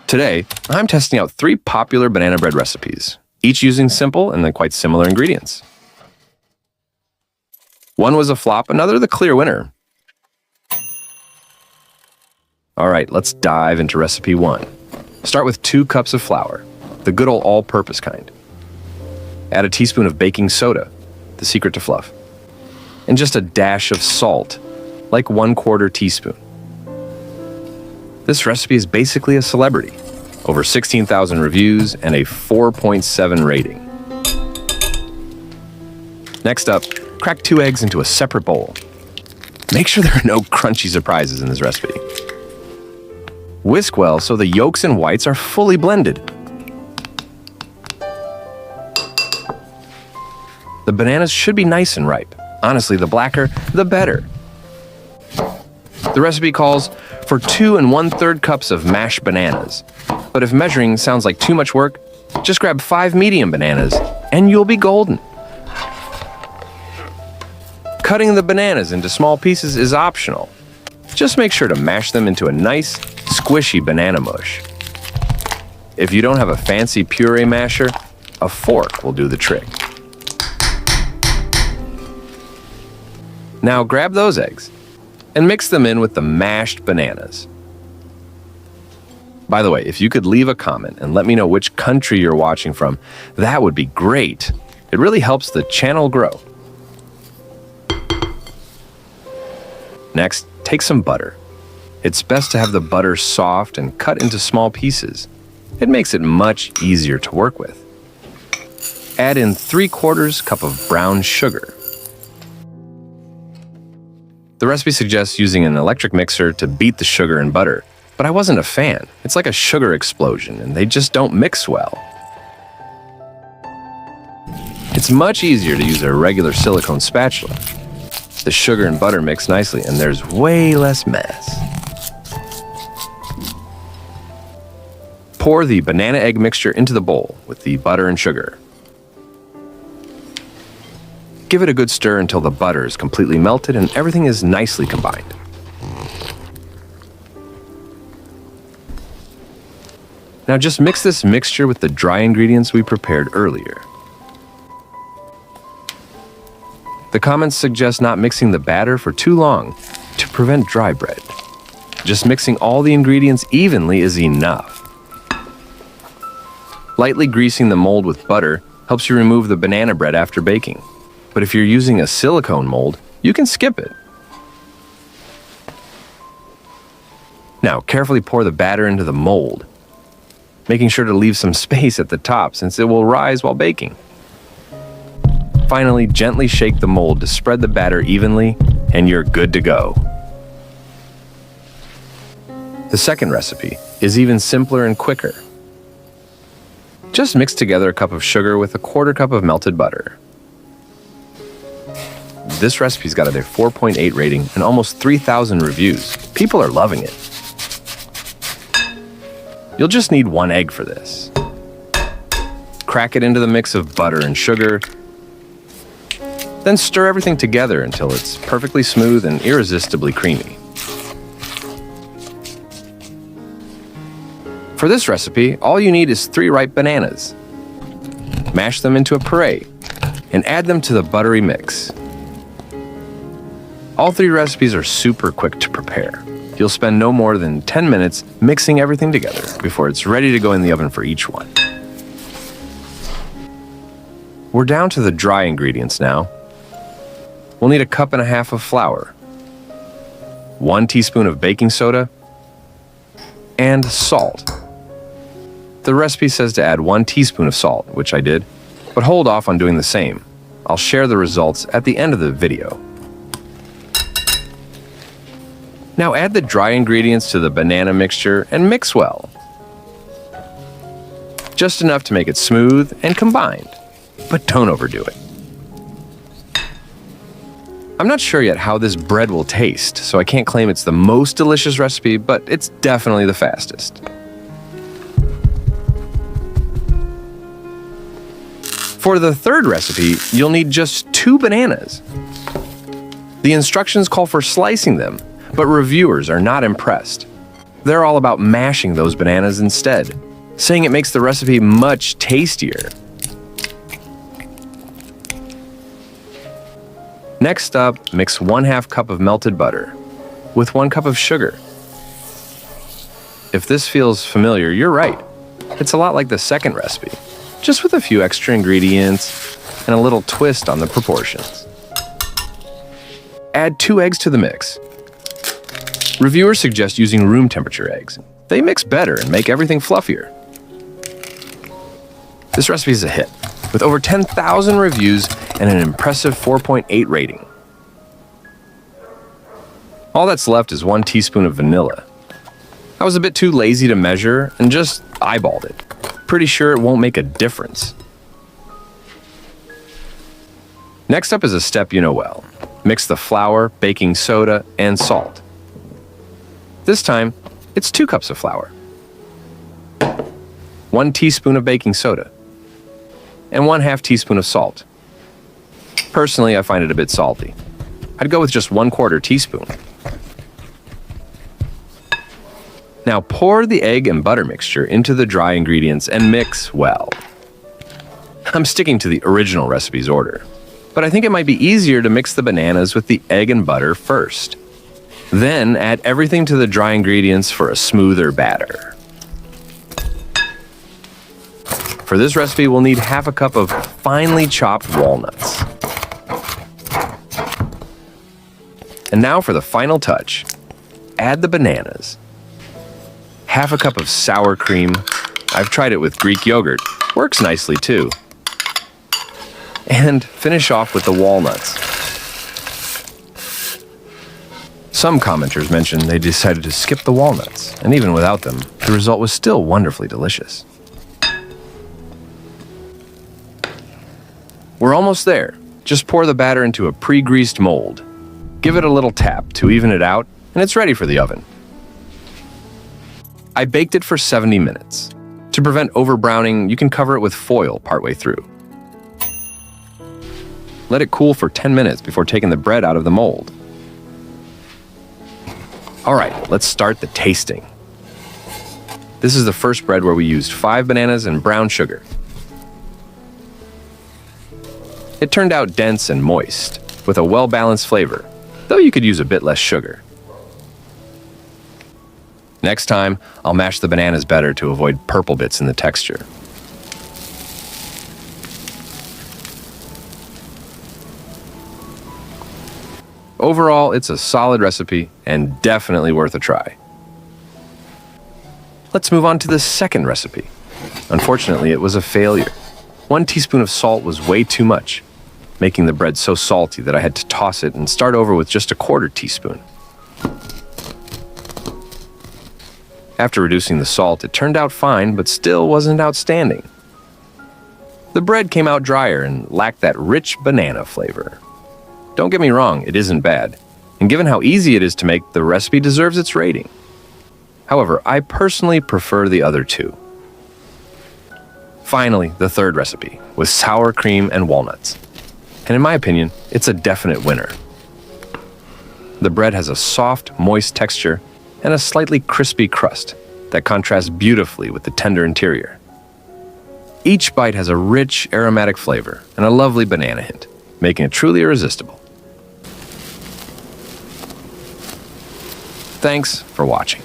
Today, I'm testing out 3 popular banana bread recipes, each using simple and then quite similar ingredients. One was a flop, another the clear winner. All right, let's dive into recipe 1. Start with 2 cups of flour, the good old all-purpose kind. Add a teaspoon of baking soda, the secret to fluff, and just a dash of salt, like 1/4 teaspoon. This recipe is basically a celebrity. Over 16,000 reviews and a 4.7 rating. Next up, crack 2 eggs into a separate bowl. Make sure there are no crunchy surprises in this recipe. Whisk well so the yolks and whites are fully blended. The bananas should be nice and ripe. Honestly, the blacker, the better. The recipe calls for 2 1/3 cups of mashed bananas. But if measuring sounds like too much work, just grab 5 medium bananas and you'll be golden. Cutting the bananas into small pieces is optional. Just make sure to mash them into a nice, squishy banana mush. If you don't have a fancy puree masher, a fork will do the trick. Now grab those eggs and mix them in with the mashed bananas. By the way, if you could leave a comment and let me know which country you're watching from, that would be great. It really helps the channel grow. Next, take some butter. It's best to have the butter soft and cut into small pieces. It makes it much easier to work with. Add in 3/4 cup of brown sugar. The recipe suggests using an electric mixer to beat the sugar and butter, but I wasn't a fan. It's like a sugar explosion, and they just don't mix well. It's much easier to use a regular silicone spatula. The sugar and butter mix nicely, and there's way less mess. Pour the banana egg mixture into the bowl with the butter and sugar. Give it a good stir until the butter is completely melted and everything is nicely combined. Now just mix this mixture with the dry ingredients we prepared earlier. The comments suggest not mixing the batter for too long to prevent dry bread. Just mixing all the ingredients evenly is enough. Lightly greasing the mold with butter helps you remove the banana bread after baking. But if you're using a silicone mold, you can skip it. Now, carefully pour the batter into the mold, making sure to leave some space at the top since it will rise while baking. Finally, gently shake the mold to spread the batter evenly, and you're good to go. The second recipe is even simpler and quicker. Just mix together a cup of sugar with a 1/4 cup of melted butter. This recipe's got a 4.8 rating and almost 3,000 reviews. People are loving it. You'll just need 1 egg for this. Crack it into the mix of butter and sugar. Then stir everything together until it's perfectly smooth and irresistibly creamy. For this recipe, all you need is 3 ripe bananas. Mash them into a puree and add them to the buttery mix. All 3 recipes are super quick to prepare. You'll spend no more than 10 minutes mixing everything together before it's ready to go in the oven for each one. We're down to the dry ingredients now. We'll need 1.5 cups of flour, 1 teaspoon of baking soda, and salt. The recipe says to add 1 teaspoon of salt, which I did, but hold off on doing the same. I'll share the results at the end of the video. Now add the dry ingredients to the banana mixture and mix well. Just enough to make it smooth and combined, but don't overdo it. I'm not sure yet how this bread will taste, so I can't claim it's the most delicious recipe, but it's definitely the fastest. For the third recipe, you'll need just 2 bananas. The instructions call for slicing them, but reviewers are not impressed. They're all about mashing those bananas instead, saying it makes the recipe much tastier. Next up, mix 1/2 cup of melted butter with 1 cup of sugar. If this feels familiar, you're right. It's a lot like the second recipe, just with a few extra ingredients and a little twist on the proportions. Add 2 eggs to the mix. Reviewers suggest using room temperature eggs. They mix better and make everything fluffier. This recipe is a hit, with over 10,000 reviews and an impressive 4.8 rating. All that's left is 1 teaspoon of vanilla. I was a bit too lazy to measure and just eyeballed it. Pretty sure it won't make a difference. Next up is a step you know well. Mix the flour, baking soda, and salt. This time, it's 2 cups of flour, 1 teaspoon of baking soda, and 1/2 teaspoon of salt. Personally, I find it a bit salty. I'd go with just 1/4 teaspoon. Now pour the egg and butter mixture into the dry ingredients and mix well. I'm sticking to the original recipe's order, but I think it might be easier to mix the bananas with the egg and butter first. Then add everything to the dry ingredients for a smoother batter. For this recipe, we'll need 1/2 cup of finely chopped walnuts. And now for the final touch. Add the bananas. 1/2 cup of sour cream. I've tried it with Greek yogurt. Works nicely too. And finish off with the walnuts. Some commenters mentioned they decided to skip the walnuts, and even without them, the result was still wonderfully delicious. We're almost there. Just pour the batter into a pre-greased mold. Give it a little tap to even it out, and it's ready for the oven. I baked it for 70 minutes. To prevent overbrowning, you can cover it with foil partway through. Let it cool for 10 minutes before taking the bread out of the mold. All right, let's start the tasting. This is the first bread where we used 5 bananas and brown sugar. It turned out dense and moist, with a well-balanced flavor, though you could use a bit less sugar. Next time, I'll mash the bananas better to avoid purple bits in the texture. Overall, it's a solid recipe and definitely worth a try. Let's move on to the second recipe. Unfortunately, it was a failure. 1 teaspoon of salt was way too much, making the bread so salty that I had to toss it and start over with just 1/4 teaspoon. After reducing the salt, it turned out fine, but still wasn't outstanding. The bread came out drier and lacked that rich banana flavor. Don't get me wrong, it isn't bad, and given how easy it is to make, the recipe deserves its rating. However, I personally prefer the other 2. Finally, the third recipe, with sour cream and walnuts. And in my opinion, it's a definite winner. The bread has a soft, moist texture and a slightly crispy crust that contrasts beautifully with the tender interior. Each bite has a rich, aromatic flavor and a lovely banana hint, making it truly irresistible. Thanks for watching.